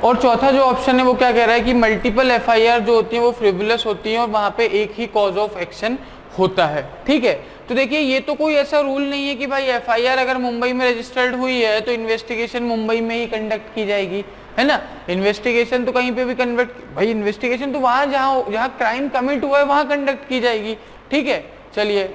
और चौथा जो ऑप्शन है वो क्या कह रहा है कि मल्टीपल एफआईआर जो होती है वो फ्रिवुलस होती है और वहां पे एक ही कॉज ऑफ एक्शन होता है। ठीक है, तो देखिए ये तो कोई ऐसा रूल नहीं है कि भाई एफआईआर अगर मुंबई में रजिस्टर्ड हुई है तो इन्वेस्टिगेशन मुंबई में ही कंडक्ट की जाएगी, है ना। इन्वेस्टिगेशन तो कहीं पे भी भाई इन्वेस्टिगेशन तो वहां जहां क्राइम कमिट हुआ है वहां कंडक्ट की जाएगी। ठीक है, चलिए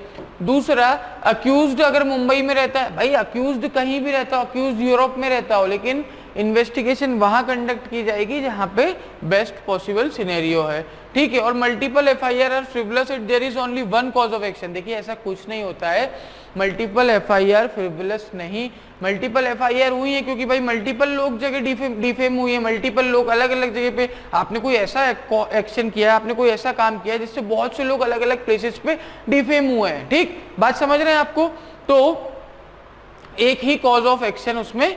दूसरा, अक्यूज्ड अगर मुंबई में रहता है, भाई अक्यूज्ड कहीं भी रहता हो, अक्यूज्ड यूरोप में रहता हो, लेकिन इन्वेस्टिगेशन वहां कंडक्ट की जाएगी जहां पे बेस्ट पॉसिबल सिनेरियो है। ठीक है, और multiple FIR are frivolous if there is only one cause of action. देखिए ऐसा कुछ नहीं होता है, मल्टीपल एफआईआर फ्रिवलस नहीं, मल्टीपल एफआईआर हुई है क्योंकि भाई मल्टीपल लोग जगह डिफेम हुई है, मल्टीपल लोग अलग अलग जगह पे, आपने कोई ऐसा एक्शन किया, आपने कोई ऐसा काम किया जिससे बहुत से लोग अलग अलग प्लेसेस पे डिफेम हुए हैं। ठीक, बात समझ रहे हैं आपको। तो एक ही कॉज ऑफ एक्शन, उसमें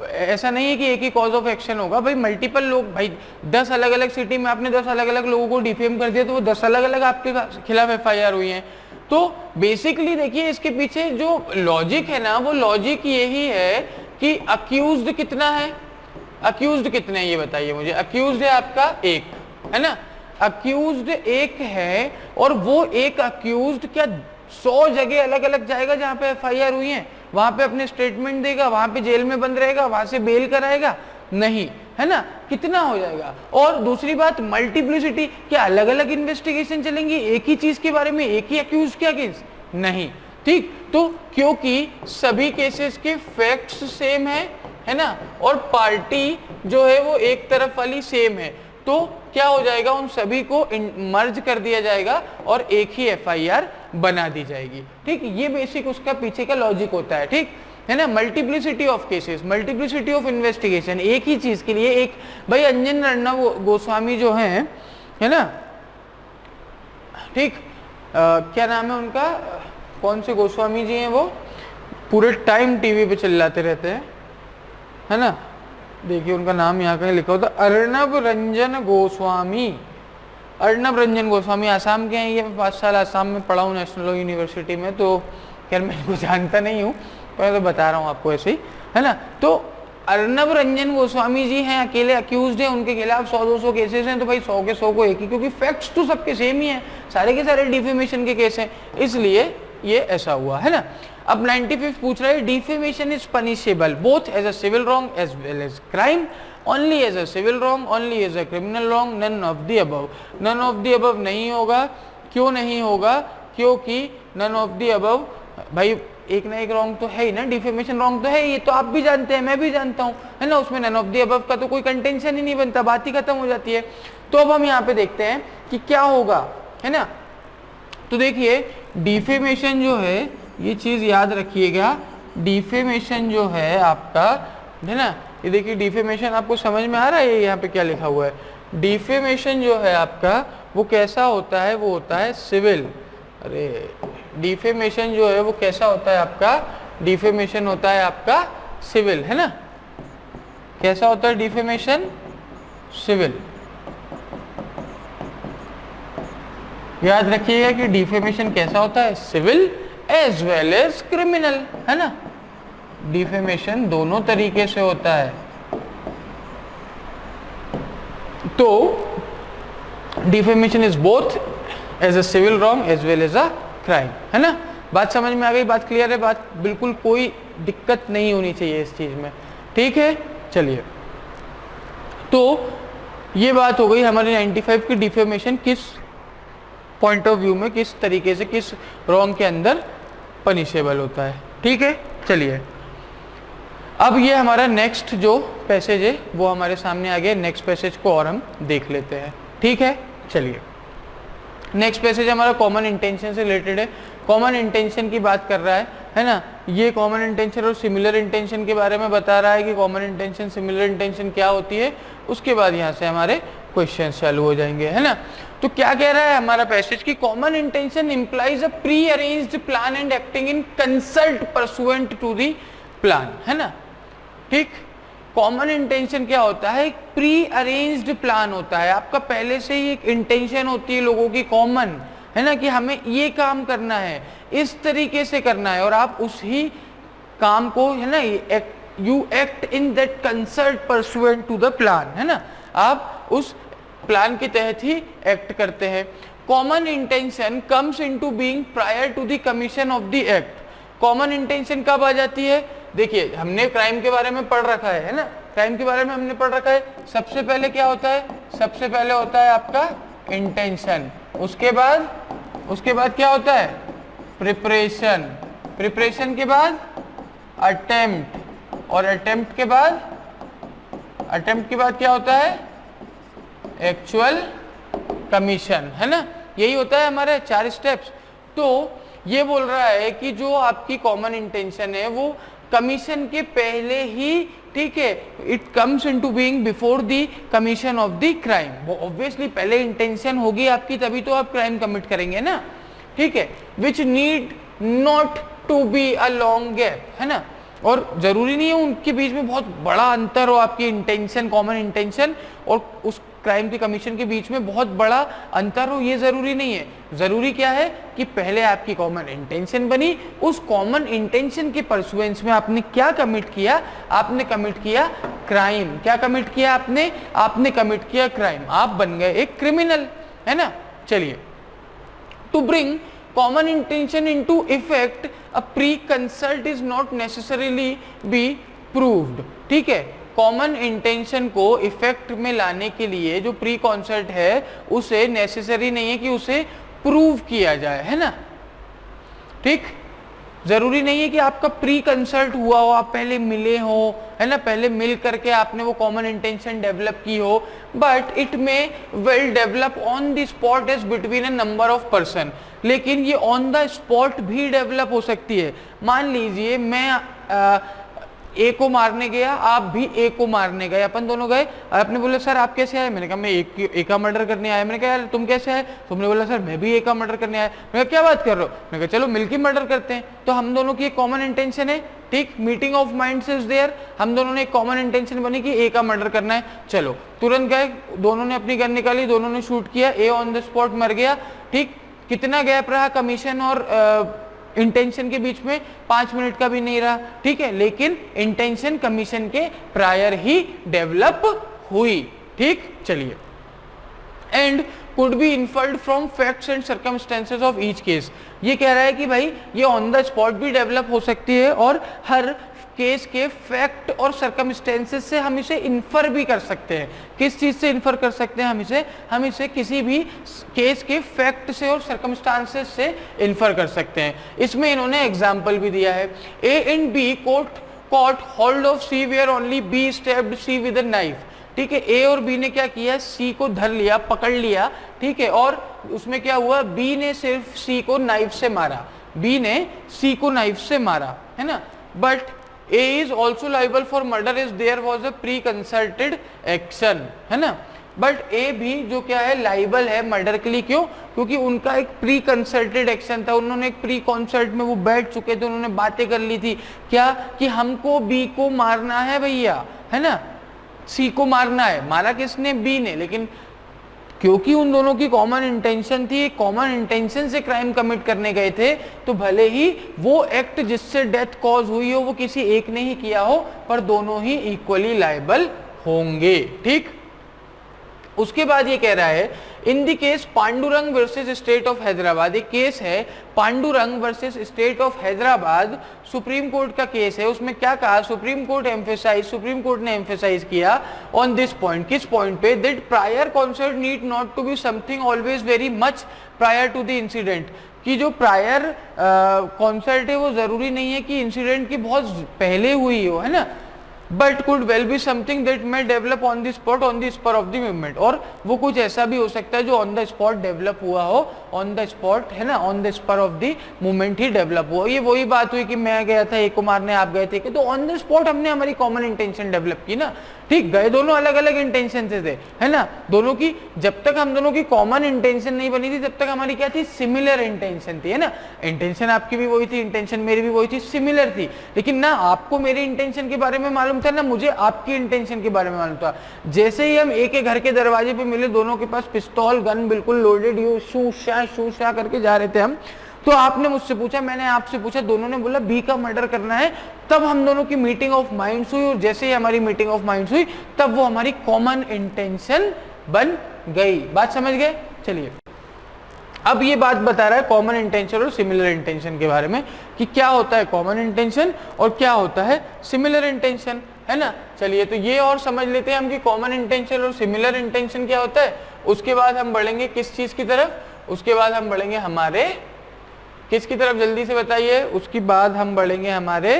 ऐसा नहीं है कि एक ही कॉज ऑफ एक्शन होगा, भाई मल्टीपल लोग, भाई 10 अलग अलग सिटी में आपने 10 अलग अलग लोगों को डिफेम कर दिया तो वो 10 अलग अलग आपके खिलाफ एफआईआर हुई है। तो बेसिकली देखिए इसके पीछे जो लॉजिक है ना, वो लॉजिक यही है कि अक्यूज्ड कितना है, अक्यूज्ड कितने हैं ये बताइए मुझे। अक्यूज्ड है आपका एक, है ना, अक्यूज्ड एक है, और वो एक अक्यूज्ड क्या 100 जगह अलग अलग जाएगा जहां पे एफआईआर हुई है, वहां पे अपने स्टेटमेंट देगा, वहां पे जेल में बंद रहेगा, वहां से बेल कराएगा? नहीं, है ना, कितना हो जाएगा। और दूसरी बात मल्टीप्लिसिटी, क्या अलग अलग इन्वेस्टिगेशन चलेंगी एक ही चीज के बारे में, एक ही अक्यूज के अगेंस्ट? नहीं। ठीक, तो क्योंकि सभी केसेस के फैक्ट्स सेम है ना, और पार्टी जो है वो एक तरफ वाली सेम है, तो क्या हो जाएगा, उन सभी को मर्ज कर दिया जाएगा और एक ही एफआईआर बना दी जाएगी। ठीक, ये बेसिक उसका पीछे का लॉजिक होता है। ठीक है ना, multiplicity of cases, multiplicity of investigation, एक ही चीज के लिए एक, भाई अंजन अर्णव गोस्वामी जो है ना, ठीक, क्या नाम है उनका, कौन से गोस्वामी जी हैं, वो पूरे टाइम टीवी पे चिल्लाते रहते हैं, है ना, देखिए उनका नाम यहाँ कहीं लिखा होता, अर्णव रंजन गोस्वामी, अर्णव रंजन गोस्वामी आसाम के हैं ये। 5 साल आसाम में पढ़ा हूँ नेशनल लॉ यूनिवर्सिटी में, तो खैर मैं इनको जानता नहीं हूँ, पर तो बता रहा हूँ आपको ऐसे ही, है ना। तो अर्णव रंजन गोस्वामी जी हैं, अकेले अक्यूज्ड हैं, उनके खिलाफ 100-200 केसेस हैं, तो भाई 100 के 100 को एक ही, क्योंकि फैक्ट्स तो सबके सेम ही हैं, सारे के सारे डिफेमेशन के केस हैं, इसलिए ये ऐसा हुआ, है ना। अब 95 पूछ रहा है, defamation is punishable both as a civil wrong as well as crime, only as a civil wrong, only as a criminal wrong, none of the above. None of the above नहीं होगा, क्यों नहीं होगा, क्योंकि नन ऑफ द अबव, भाई एक ना एक रॉन्ग तो है ही ना, डिफेमेशन रॉन्ग तो है, ये तो आप भी जानते हैं, मैं भी जानता हूं, है ना, उसमें नन ऑफ द अबव का तो कोई कंटेंशन ही नहीं बनता, बात ही खत्म हो जाती है। तो अब हम यहाँ पे देखते हैं कि क्या होगा, है ना। तो देखिए डिफेमेशन जो है, ये चीज याद रखिएगा, डिफेमेशन जो है आपका, है ना, ये देखिए डिफेमेशन आपको समझ में आ रहा है, यहाँ पे क्या लिखा हुआ है, डिफेमेशन जो है आपका वो कैसा होता है, वो होता है सिविल। अरे डिफेमेशन जो है वो कैसा होता है आपका, डिफेमेशन होता है आपका सिविल, है ना, कैसा होता है डिफेमेशन, सिविल। याद रखिएगा कि डिफेमेशन कैसा होता है, civil as well as criminal, है ना, डिफेमेशन दोनों तरीके से होता है। तो defamation is both as a civil wrong as well as a crime, है ना। बात समझ में आ गई, बात क्लियर है, बात बिल्कुल कोई दिक्कत नहीं होनी चाहिए इस चीज में। ठीक है, चलिए, तो ये बात हो गई हमारे 95 की डिफेमेशन किस पॉइंट ऑफ व्यू में, किस तरीके से, किस रॉन्ग के अंदर पनिशेबल होता है। ठीक है, चलिए अब ये हमारा नेक्स्ट जो पैसेज है वो हमारे सामने आ गया, नेक्स्ट पैसेज को और हम देख लेते हैं। ठीक है, चलिए नेक्स्ट पैसेज हमारा कॉमन इंटेंशन से रिलेटेड है, कॉमन इंटेंशन की बात कर रहा है ना। ये कॉमन इंटेंशन और सिमिलर इंटेंशन के बारे में बता रहा है कि कॉमन इंटेंशन सिमिलर इंटेंशन क्या होती है, उसके बाद यहाँ से हमारे क्वेश्चन चालू हो जाएंगे, है ना। तो क्या कह रहा है हमारा पैसेज की, common intention implies a pre arranged plan and acting in concert pursuant to the plan, है ना। ठीक, कॉमन इंटेंशन क्या होता है, एक प्री अरेंज्ड प्लान होता है, आपका पहले से ही एक इंटेंशन होती है लोगों की कॉमन, है ना, कि हमें ये काम करना है, इस तरीके से करना है, और आप उस ही काम को, है ना, you act in that concert pursuant to the plan, है ना, आप उस प्लान के तहत ही एक्ट करते हैं। Common intention comes into being prior to the commission of the act. Common intention कब आ जाती है? देखिए हमने क्राइम के बारे में पढ़ रखा है ना, क्राइम के बारे में हमने पढ़ रखा है। सबसे पहले क्या होता है? सबसे पहले होता है आपका इंटेंशन, उसके बाद क्या होता है? प्रिपरेशन, प्रिपरेशन के बाद अटेम्प्ट, और अटेम्प्ट के बाद क्या होता है? एक्चुअल कमीशन, है ना। यही होता है हमारे 4 स्टेप्स। तो ये बोल रहा है कि जो आपकी कॉमन इंटेंशन है वो कमीशन के पहले ही, ठीक है, it comes into being before the commission of the crime. वो ऑब्वियसली पहले इंटेंशन होगी आपकी, तभी तो आप क्राइम कमिट करेंगे ना, ठीक है। Which need not to be a long gap, है ना, और जरूरी नहीं है उनके बीच में बहुत बड़ा अंतर हो, आपकी इंटेंशन, कॉमन इंटेंशन और उस क्राइम के कमीशन के बीच में बहुत बड़ा अंतर हो, ये जरूरी नहीं है। जरूरी क्या है कि पहले आपकी कॉमन इंटेंशन बनी, उस कॉमन इंटेंशन के परसुएंस में आपने क्या कमिट किया? आपने कमिट किया क्राइम। क्या कमिट किया आपने कमिट किया क्राइम, आप बन गए एक क्रिमिनल, है ना। चलिए, to bring common intention into effect a pre-consult is not necessarily be proved, ठीक है। कॉमन इंटेंशन को इफेक्ट में लाने के लिए जो प्री कॉन्सर्ट है उसे नेसेसरी नहीं है कि उसे प्रूव किया जाए, है ना, ठीक। जरूरी नहीं है कि आपका प्री कंसल्ट हुआ हो, आप पहले मिले हो, है ना, पहले मिल करके आपने वो कॉमन इंटेंशन डेवलप की हो, but it may well develop on the spot as between a number of person. लेकिन ये ऑन द स्पॉट भी डेवलप हो सकती है। मान लीजिए मैं ए को मारने गया, आप भी ए को मारने गए, अपन दोनों गए, आपने बोला सर आप कैसे आए? मैंने कहा मैं ए का मर्डर करने आया। मैंने कहा यार तुम कैसे आए? तुमने बोला सर मैं भी ए का मर्डर करने आया। मैंने कहा क्या बात कर रहे हो? मैंने कहा चलो मिलकर मर्डर करते हैं। तो हम दोनों की एक कॉमन इंटेंशन है, ठीक, meeting of minds is there, हम दोनों ने एक कॉमन इंटेंशन बनी कि ए का मर्डर करना है। चलो तुरंत गए, दोनों ने अपनी गन निकाली, दोनों ने शूट किया, ए ऑन द स्पॉट मर गया, ठीक। कितना गैप रहा कमीशन और इंटेंशन के बीच में? 5 मिनट का भी नहीं रहा, ठीक है। लेकिन इंटेंशन कमीशन के प्रायर ही डेवलप हुई, ठीक। चलिए, and could be inferred from facts and circumstances of each case. ये कह रहा है कि भाई ये ऑन द स्पॉट भी डेवलप हो सकती है और हर केस के फैक्ट और सर्कमस्टेंसेस से हम इसे इन्फर भी कर सकते हैं। किस चीज से इन्फर कर सकते हैं हम इसे किसी भी केस के फैक्ट से और सर्कमस्टांसेस से इन्फर कर सकते हैं। इसमें इन्होंने एग्जाम्पल भी दिया है। A and B caught hold of C where only B stabbed C with a knife, ठीक है। ए और बी ने क्या किया? सी को धर लिया, पकड़ लिया, ठीक है, और उसमें क्या हुआ? बी ने सिर्फ सी को नाइफ से मारा, बी ने सी को नाइफ से मारा, है ना। But A is also liable for murder as there was a pre-concerted action, है ना। बट ए भी जो क्या है, लाइबल है मर्डर के लिए। क्यों? क्योंकि उनका एक प्री कंसल्टेड एक्शन था, उन्होंने एक प्री कॉन्सर्ट में वो बैठ चुके थे, उन्होंने बातें कर ली थी क्या कि हमको बी को मारना है भैया, है ना, सी को मारना है। मारा किसने? बी ने। लेकिन क्योंकि उन दोनों की कॉमन इंटेंशन थी, कॉमन इंटेंशन से क्राइम कमिट करने गए थे, तो भले ही वो एक्ट जिससे डेथ कॉज हुई हो वो किसी एक ने ही किया हो, पर दोनों ही इक्वली लायबल होंगे, ठीक। उसके बाद ये कह रहा है in the case Pandurang versus state of Hyderabad, एक केस है Pandurang versus state of Hyderabad, supreme court का केस है। उसमें क्या कहा? सुप्रीम कोर्ट ने एम्फेसाइज किया ऑन दिस पॉइंट। किस पॉइंट पे? That prior concert need not to be something always very much prior to the incident, कि जो प्रायर कॉन्सर्ट है वो जरूरी नहीं है कि इंसिडेंट की बहुत पहले हुई हो, है ना, but could well be something that may develop on the spot on the spur of the movement, और वो कुछ ऐसा भी हो सकता है जो ऑन द स्पॉट डेवलप हुआ हो, ऑन द स्पॉट, है ना, on the spur of the movement ही डेवलप हुआ। ये वही बात हुई कि मैं गया था एक को मारने, आप गए थे, कि तो ऑन द स्पॉट हमने हमारी कॉमन इंटेंशन डेवलप की ना, ठीक। गए दोनों अलग अलग इंटेंशन से थे, है ना, दोनों की जब तक हम दोनों की कॉमन इंटेंशन नहीं बनी थी तब तक हमारी क्या थी? सिमिलर इंटेंशन थी, है ना। इंटेंशन आपकी भी वही थी, इंटेंशन मेरी भी वही थी, सिमिलर थी। लेकिन ना आपको मेरी इंटेंशन के बारे में मालूम था, ना मुझे आपकी इंटेंशन के बारे में मालूम था। जैसे ही हम एक घर के दरवाजे पे मिले, दोनों के पास पिस्तौल, गन बिल्कुल लोडेड, शू शा करके जा रहे थे हम, तो आपने मुझसे पूछा, मैंने आपसे पूछा, दोनों ने बोला बी का मर्डर करना है, तब हम दोनों की मीटिंग ऑफ माइंड्स हुई, और जैसे ही हमारी मीटिंग ऑफ माइंड्स हुई तब वो हमारी कॉमन इंटेंशन बन गई। बात समझ गए? चलिए अब ये बात बता रहा है कॉमन इंटेंशन और सिमिलर इंटेंशन के बारे में, कि क्या होता है कॉमन इंटेंशन और क्या होता है सिमिलर इंटेंशन, है ना। चलिए तो ये और समझ लेते हैं हम कि कॉमन इंटेंशन और सिमिलर इंटेंशन क्या होता है। उसके बाद हम बढ़ेंगे किस चीज की तरफ, उसके बाद हम बढ़ेंगे हमारे किसकी तरफ, जल्दी से बताइए। उसके बाद हम बढ़ेंगे हमारे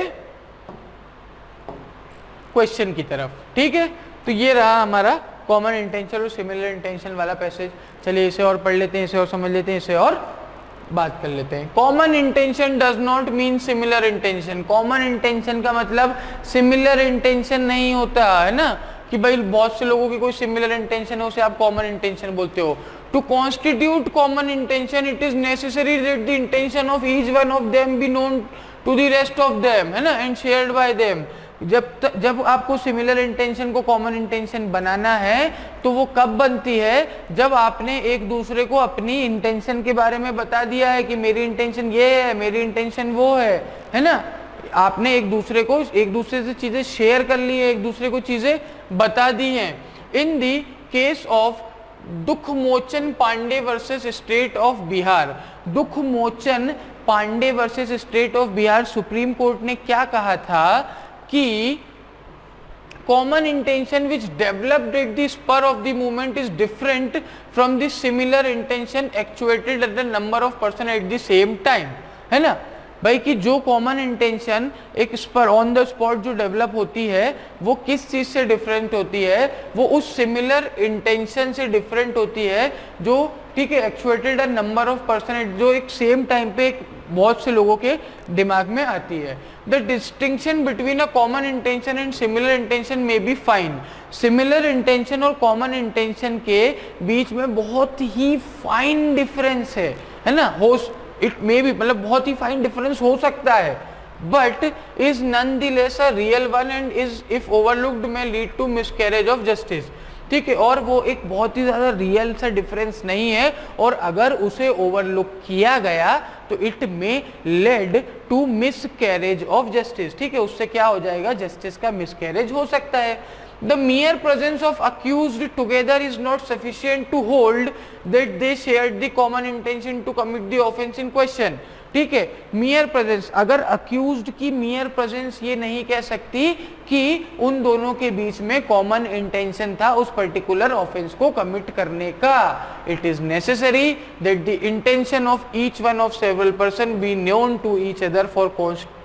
क्वेश्चन की तरफ, ठीक है। तो ये रहा हमारा कॉमन इंटेंशन और सिमिलर इंटेंशन वाला पैसेज। चलिए इसे और पढ़ लेते हैं, इसे और समझ लेते हैं, इसे और बात कर लेते हैं। Common intention does not mean similar intention. Common intention का मतलब सिमिलर इंटेंशन नहीं होता है ना, कि भाई बहुत से लोगों की कोई सिमिलर इंटेंशन है उसे आप कॉमन इंटेंशन बोलते हो। To constitute common intention it is necessary that the intention of each one of them be known to the rest of them, है ना, एंड शेयर्ड बाय देम। जब आपको सिमिलर इंटेंशन को कॉमन इंटेंशन बनाना है तो वो कब बनती है, जब आपने एक दूसरे को अपनी इंटेंशन के बारे में बता दिया है कि मेरी इंटेंशन ये है, मेरी इंटेंशन वो है ना। आपने एक दूसरे से चीजें शेयर कर ली है, एक दूसरे को चीजें बता दी हैं। In the case of Dukhmochan Pandey versus state of Bihar, Dukhmochan Pandey versus state of Bihar, supreme court ने क्या कहा था कि common intention which developed at the spur of the moment is different from the similar intention actuated at the number of person at the same time, है ना भाई, कि जो कॉमन इंटेंशन एक स्पर ऑन द स्पॉट जो develop होती है वो किस चीज से डिफरेंट होती है, वो उस सिमिलर इंटेंशन से डिफरेंट होती है जो, ठीक है, actuated a number of person, जो एक सेम टाइम पे बहुत से लोगों के दिमाग में आती है। The distinction between a common intention and similar intention में बी फाइन। सिमिलर इंटेंशन और कॉमन इंटेंशन के बीच में बहुत ही फाइन डिफरेंस है ना, हो इट मे बी, मतलब बहुत ही फाइन डिफरेंस हो सकता है, but is none the less a real one and is if overlooked may lead to miscarriage of justice, ठीक है। और वो एक बहुत ही ज्यादा रियल सा डिफरेंस नहीं है, और अगर उसे ओवरलुक किया गया तो it may led to miscarriage of justice, ठीक है, उससे क्या हो जाएगा, जस्टिस का मिसकैरेज हो सकता है। The mere presence of accused together is not sufficient to hold that they shared the common intention to commit the offense in question, ठीक है। mere presence, अगर accused की mere presence ये नहीं कह सकती कि उन दोनों के बीच में common intention था उस particular offense को commit करने का। it is necessary that the intention of each one of several person be known to each other for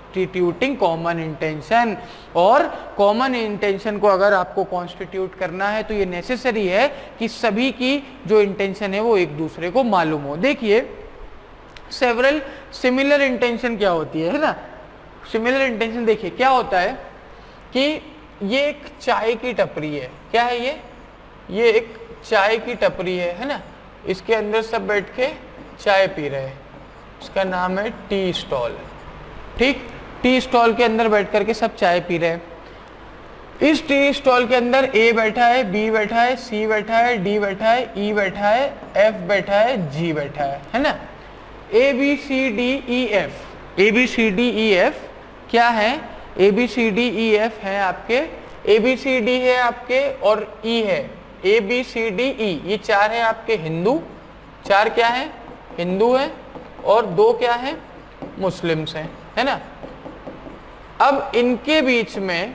constituting common intention. और कॉमन इंटेंशन को अगर आपको कॉन्स्टिट्यूट करना है तो ये नेसेसरी है कि सभी की जो इंटेंशन है वो एक दूसरे को मालूम हो। देखिए सेवरल सिमिलर इंटेंशन क्या होती है ना, सिमिलर इंटेंशन देखिए क्या होता है कि ये एक चाय की टपरी है, क्या है ये एक चाय की टपरी है ना, इसके अंदर सब बैठ के चाय पी रहे हैं, इसका नाम है टी स्टॉल, ठीक। टी स्टॉल के अंदर बैठ करके सब चाय पी रहे हैं। इस टी स्टॉल के अंदर ए बैठा है, बी बैठा है, सी बैठा है, डी बैठा है, ई बैठा है, एफ बैठा है, जी बैठा है ना। A B C D E F, A B C D E F क्या है, A B C D E F है आपके, ए बी सी डी है आपके और ई है, ए बी सी डी ई, ये चार है आपके हिंदू, चार क्या है हिंदू है और दो क्या है मुस्लिम्स हैं, है ना। अब इनके बीच में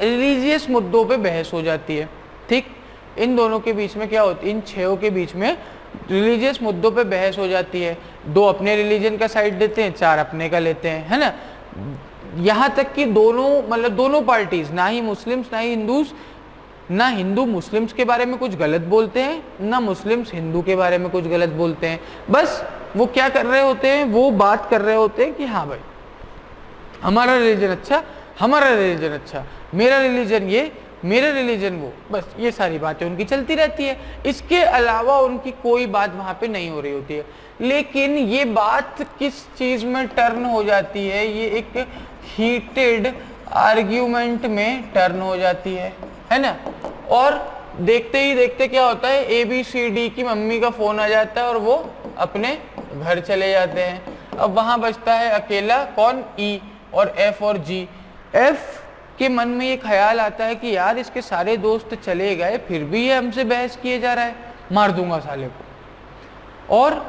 रिलीजियस मुद्दों पे बहस हो जाती है, ठीक। इन दोनों के बीच में क्या होती है, इन छहों के बीच में रिलीजियस मुद्दों पे बहस हो जाती है। दो अपने रिलीजन का साइड देते हैं, चार अपने का लेते हैं, है ना। यहाँ तक कि दोनों पार्टीज, ना ही मुस्लिम्स ना ही हिंदूज, ना हिंदू मुस्लिम्स के बारे में कुछ गलत बोलते हैं, ना मुस्लिम्स हिंदू के बारे में कुछ गलत बोलते हैं। बस वो क्या कर रहे होते हैं, वो बात कर रहे होते हैं कि हाँ भाई हमारा रिलीजन अच्छा, हमारा रिलीजन अच्छा, मेरा रिलीजन ये, मेरा रिलीजन वो, बस ये सारी बातें उनकी चलती रहती है। इसके अलावा उनकी कोई बात वहां पे नहीं हो रही होती है। लेकिन ये बात किस चीज में टर्न हो जाती है, ये एक हीटेड आर्ग्यूमेंट में टर्न हो जाती है ना। और देखते ही देखते क्या होता है, ए बी सी डी की मम्मी का फोन आ जाता है और वो अपने घर चले जाते हैं। अब वहां बचता है अकेला कौन, ई और एफ और जी। एफ के मन में ये ख्याल आता है कि यार इसके सारे दोस्त चले गए फिर भी ये हमसे बहस किए जा रहा है, मार दूंगा साले को। और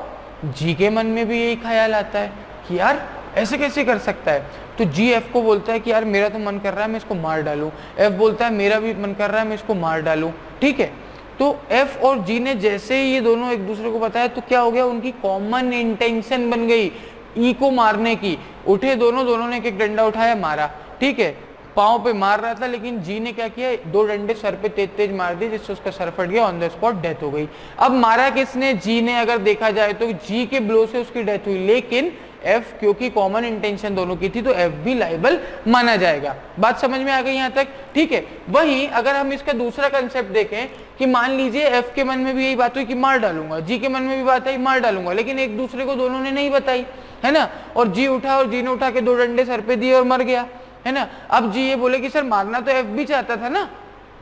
जी के मन में भी यही ख्याल आता है कि यार ऐसे कैसे कर सकता है। तो जी एफ को बोलता है कि यार मेरा तो मन कर रहा है मैं इसको मार डालूं। एफ बोलता है मेरा भी मन कर रहा है मैं इसको मार डालूं। ठीक है, तो एफ और जी ने जैसे ही ये दोनों एक दूसरे को बताया तो क्या हो गया, उनकी कॉमन इंटेंशन बन गई ई को मारने की। उठे दोनों ने एक डंडा उठाया, मारा। ठीक है, पाँव पे मार रहा था लेकिन जी ने क्या किया, 2 डंडे सर पे तेज तेज मार दिए जिससे उसका सर फट गया, ऑन द स्पॉट डेथ हो गई। अब मारा किसने, जी ने। अगर देखा जाए तो जी के ब्लो से उसकी डेथ हुई, लेकिन एफ क्योंकि कॉमन इंटेंशन दोनों की थी तो एफ भी लाइबल माना जाएगा। बात समझ में आ गई यहाँ तक? ठीक है। वहीं अगर हम इसका दूसरा कंसेप्ट देखें कि मान लीजिए एफ के मन में भी यही बात हुई कि मार डालूंगा, जी के मन में भी बात आई मार डालूंगा, लेकिन एक दूसरे को दोनों ने नहीं बताई, है ना। और जी उठा और जी ने उठा के 2 डंडे सर पे दिए और मर गया, है ना। अब जी ये बोले कि सर मारना तो एफ भी चाहता था ना,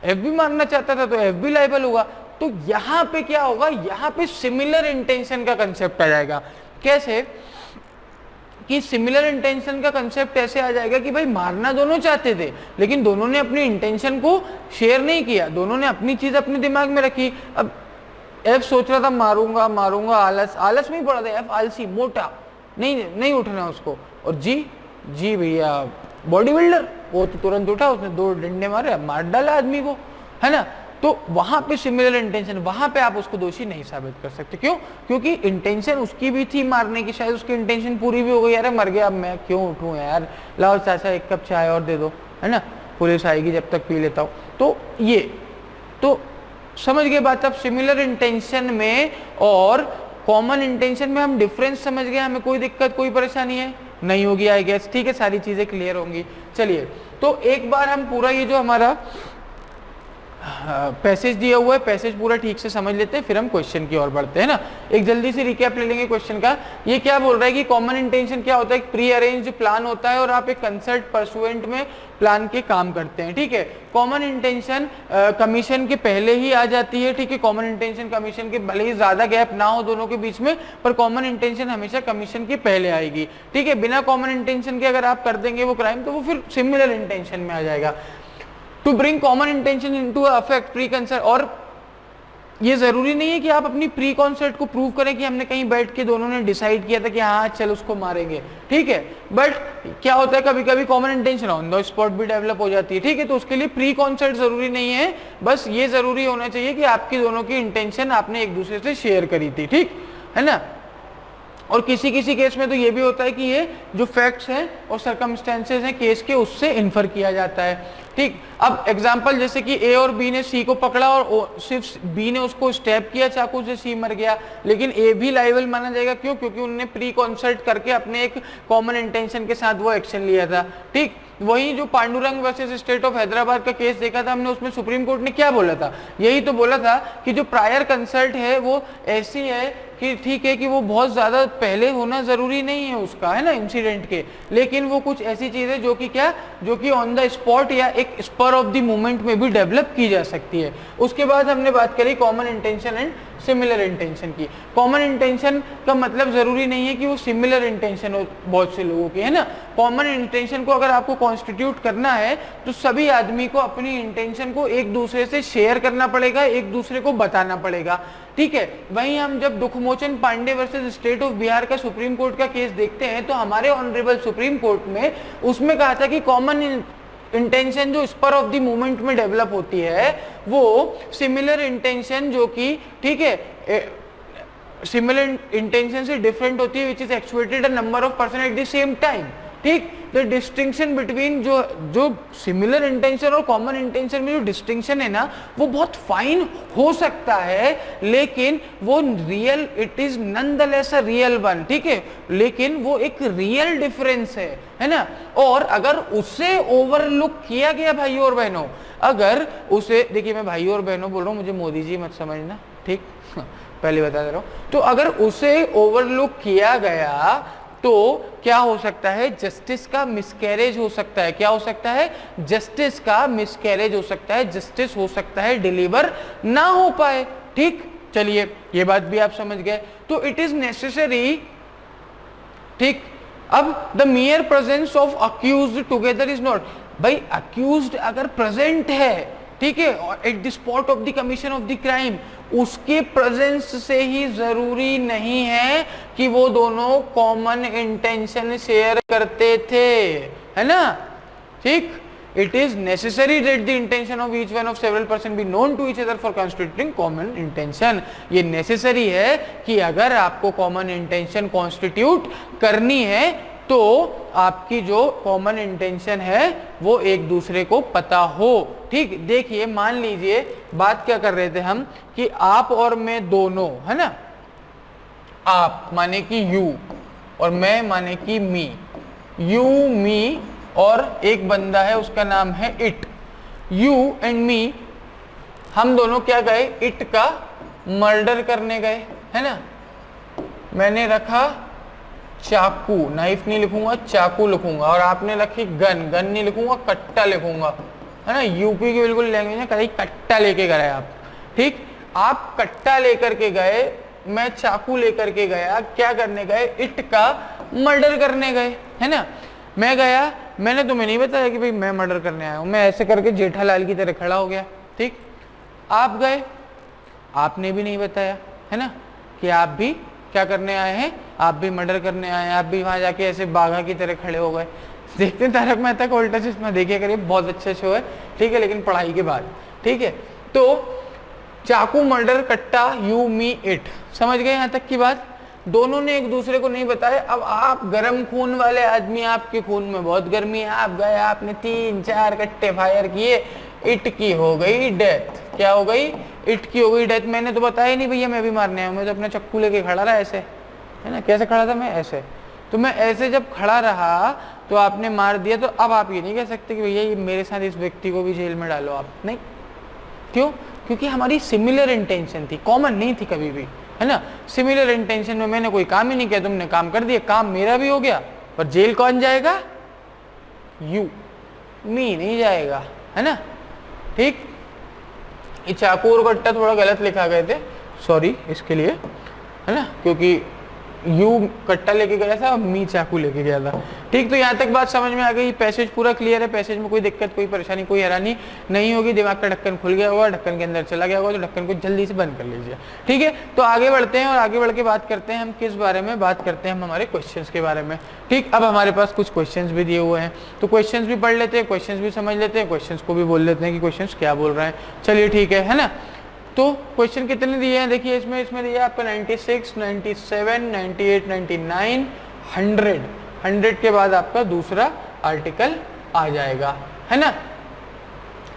एफ भी मारना चाहता था तो एफ भी लाइबल होगा। तो यहाँ पे क्या होगा, यहाँ पे सिमिलर इंटेंशन का कंसेप्ट आ जाएगा। कैसे कि सिमिलर इंटेंशन का कंसेप्ट ऐसे आ जाएगा कि भाई मारना दोनों चाहते थे लेकिन दोनों ने अपनी इंटेंशन को शेयर नहीं किया, दोनों ने अपनी चीज अपने दिमाग में रखी। अब एफ सोच रहा था मारूंगा मारूंगा, आलस में ही पड़ा था, एफ आलसी मोटा, नहीं उठना उसको। और जी भैया बॉडी बिल्डर, वो तो तुरंत उठा, उसने 2 डंडे मारे, मार डाला आदमी को, है ना। तो वहां पे सिमिलर इंटेंशन, वहां पे आप उसको दोषी नहीं साबित कर सकते। क्यों? क्योंकि इंटेंशन उसकी भी थी मारने की, शायद उसकी इंटेंशन पूरी भी हो गई, अरे मर गया अब मैं क्यों उठूं यार, लाओ चाचा 1 कप चाय और दे दो, है ना, पुलिस आएगी जब तक पी लेता हूं। तो ये तो समझ गए बात आप। सिमिलर इंटेंशन में और कॉमन इंटेंशन में हम डिफरेंस समझ गए, हमें कोई दिक्कत कोई परेशानी है नहीं होगी आई गेस। ठीक है, सारी चीजें क्लियर होंगी। चलिए, तो एक बार हम पूरा ये जो हमारा पैसेज दिया हुआ है, पैसेज पूरा ठीक से समझ लेते हैं, फिर हम क्वेश्चन की ओर बढ़ते हैं ना। एक जल्दी से रिकैप ले लेंगे क्वेश्चन का। ये क्या बोल रहा है कि कॉमन इंटेंशन क्या होता है, एक प्री अरेंज प्लान होता है और आप एक कंसर्ट परसुएंट में प्लान के काम करते हैं। ठीक है, कॉमन इंटेंशन कमीशन के पहले ही आ जाती है। ठीक है, कॉमन इंटेंशन कमीशन के भले ही ज्यादा गैप ना हो दोनों के बीच में, पर कॉमन इंटेंशन हमेशा कमीशन के पहले आएगी। ठीक है, बिना कॉमन इंटेंशन के अगर आप कर देंगे वो क्राइम तो वो फिर सिमिलर इंटेंशन में आ जाएगा। To bring common intention into effect pre concert, और ये जरूरी नहीं है कि आप अपनी प्री कॉन्सर्ट को प्रूव करें कि हमने कहीं बैठ के दोनों ने डिसाइड किया था कि हाँ चल उसको मारेंगे। ठीक है, बट क्या होता है कभी कभी common intention on the spot भी डेवलप हो जाती है। ठीक है, तो उसके लिए प्री कॉन्सर्ट जरूरी नहीं है, बस ये जरूरी होना चाहिए कि आपकी दोनों की इंटेंशन आपने एक दूसरे से शेयर करी थी। ठीक है ना। और किसी किसी केस में तो ये भी होता है कि ये जो फैक्ट्स हैं और सर्कमस्टेंसेस हैं केस के, उससे इन्फर किया जाता है। ठीक, अब एग्जांपल जैसे कि ए और बी ने सी को पकड़ा और सिर्फ बी ने उसको स्टैब किया चाकू से, सी मर गया, लेकिन ए भी लायबल माना जाएगा। क्यों? क्योंकि उन्होंने प्री कॉन्सर्ट करके अपने एक कॉमन इंटेंशन के साथ वो एक्शन लिया था। ठीक, वही जो Pandurang versus state of Hyderabad का केस देखा था हमने, उसमें सुप्रीम कोर्ट ने क्या बोला था, यही तो बोला था कि जो प्रायर कंसल्ट है वो ऐसी है कि ठीक है कि वो बहुत ज्यादा पहले होना जरूरी नहीं है उसका, है ना, इंसिडेंट के, लेकिन वो कुछ ऐसी चीज है जो कि क्या, जो कि ऑन द स्पॉट या एक स्पर ऑफ द मोमेंट में भी डेवलप की जा सकती है। उसके बाद हमने बात करी common intention and similar intention की। कॉमन इंटेंशन का मतलब जरूरी नहीं है कि वो सिमिलर इंटेंशन हो बहुत से लोगों की, है ना। कॉमन इंटेंशन को अगर आपको कॉन्स्टिट्यूट करना है तो सभी आदमी को अपनी इंटेंशन को एक दूसरे से शेयर करना पड़ेगा, एक दूसरे को बताना पड़ेगा। ठीक है, वहीं हम जब Dukhmochan Pandey versus state of Bihar का सुप्रीम कोर्ट का केस देखते हैं तो हमारे ऑनरेबल सुप्रीम कोर्ट में उसमें कहा था कि कॉमन इंटेंशन जो स्पर ऑफ द मूवमेंट में डेवलप होती है वो सिमिलर इंटेंशन जो कि, ठीक है, सिमिलर इंटेंशन से डिफरेंट होती है, which is actuated a number of person at the same time. ठीक, द डिस्टिंक्शन बिटवीन जो सिमिलर इंटेंशन और कॉमन इंटेंशन में जो डिस्टिंक्शन है ना वो बहुत फाइन हो सकता है, लेकिन वो real, it is nonetheless a real one. ठीक है, लेकिन वो एक रियल डिफरेंस है ना। और अगर उसे ओवरलुक किया गया भाइयों और बहनों, अगर उसे, देखिए मैं भाइयों और बहनों बोल रहा हूँ, मुझे मोदी जी मत समझना, ठीक पहले बता दे रहा हूं, तो अगर उसे ओवरलुक किया गया तो क्या हो सकता है, जस्टिस का मिसकैरेज हो सकता है। क्या हो सकता है? जस्टिस का मिसकैरेज हो सकता है, जस्टिस हो सकता है डिलीवर ना हो पाए। ठीक, चलिए ये बात भी आप समझ गए। तो तो इट इज नेसेसरी, ठीक। अब the मियर presence of accused together is not, भाई अक्यूज्ड अगर प्रेजेंट है, ठीक है, at the spot of the commission of the crime, उसके प्रेजेंस से ही जरूरी नहीं है कि वो दोनों कॉमन इंटेंशन शेयर करते थे, है ना, ठीक। It is necessary that the intention of each one of several person be known to each other for constituting common intention. ये नेसेसरी है कि अगर आपको कॉमन इंटेंशन कॉन्स्टिट्यूट करनी है तो आपकी जो कॉमन इंटेंशन है वो एक दूसरे को पता हो, ठीक। देखिए मान लीजिए बात क्या कर रहे थे हम कि आप और मैं दोनों, है ना, आप माने कि यू और मैं माने कि मी, यू मी और एक बंदा है उसका नाम है इट, यू एंड मी, हम दोनों क्या गए, इट का मर्डर करने गए, है ना। मैंने रखा चाकू, नाइफ नहीं लिखूंगा, चाकू लिखूंगा, और आपने रखी गन, गन नहीं लिखूंगा, कट्टा लिखूंगा, है ना, यूपी की बिल्कुल लैंग्वेज है, कहीं कट्टा लेके गए आप, ठीक। आप कट्टा लेकर के गए, मैं चाकू लेकर के गया, क्या करने गए, इट का मर्डर करने गए, है ना। मैं गया, मैंने तुम्हें नहीं बताया कि भाई मैं मर्डर करने आया हूं, मैं ऐसे करके जेठालाल की तरह खड़ा हो गया, ठीक। आप गए, आपने भी नहीं बताया, है ना, कि आप भी क्या करने आए हैं, आप भी मर्डर करने आए हैं, आप भी वहां जाके ऐसे बाघा की तरह खड़े हो गए। देखते हैं तारक मेहता का उल्टा चश्मा, देखिए करिए, बहुत अच्छा शो है, ठीक है, लेकिन पढ़ाई के बाद, ठीक है। तो चाकू, मर्डर, कट्टा, यू मी इट, समझ गए यहाँ तक की बात। दोनों ने एक दूसरे को नहीं बताया। अब आप गर्म खून वाले आदमी, आपके खून में बहुत गर्मी है, आप गए, आपने 3-4 कट्टे फायर किए, इट की हो गई डेथ। क्या हो गई, इट की हो गई डेथ। मैंने तो बताया नहीं भैया मैं भी मारने आया हूं, मैं तो अपना चक्कू लेके खड़ा रहा ऐसे, है ना, कैसे खड़ा था मैं, ऐसे। तो मैं ऐसे जब खड़ा रहा तो आपने मार दिया, तो अब आप ये नहीं कह सकते कि भैया ये मेरे साथ इस व्यक्ति को भी जेल में डालो आप, नहीं। क्यों, क्योंकि हमारी सिमिलर इंटेंशन थी, कॉमन नहीं थी कभी भी, है ना। सिमिलर इंटेंशन में मैंने कोई काम ही नहीं किया, तुमने काम कर दिया, काम मेरा भी हो गया, पर जेल कौन जाएगा, यू, मी नहीं जाएगा, है ना, ठीक। ये चाकू और कट्टा थोड़ा गलत लिखा गए थे, सॉरी इसके लिए, है ना, क्योंकि यू कट्टा लेके गया था और मी चाकू लेके गया था, ठीक। तो यहाँ तक बात समझ में आ गई, पैसेज पूरा क्लियर है, पैसेज में कोई दिक्कत, कोई परेशानी, कोई हैरानी नहीं होगी। दिमाग का ढक्कन खुल गया होगा, ढक्कन के अंदर चला गया होगा, तो ढक्कन को जल्दी से बंद कर लीजिए, ठीक है। तो आगे बढ़ते हैं और आगे बढ़ के बात करते हैं हम किस बारे में, बात करते हैं हम हमारे क्वेश्चंस के बारे में, ठीक। अब हमारे पास कुछ क्वेश्चंस भी दिए हुए हैं, तो क्वेश्चंस भी पढ़ लेते हैं, क्वेश्चंस भी समझ लेते हैं, क्वेश्चंस को भी बोल लेते हैं कि क्वेश्चंस क्या बोल रहे हैं। चलिए ठीक है ना। तो क्वेश्चन कितने दिए हैं, देखिए इसमें दिया आपका 96, 97, 98, 99, 100, 100 के बाद आपका दूसरा आर्टिकल आ जाएगा, है ना।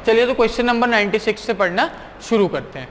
चलिए तो क्वेश्चन नंबर 96 से पढ़ना शुरू करते हैं।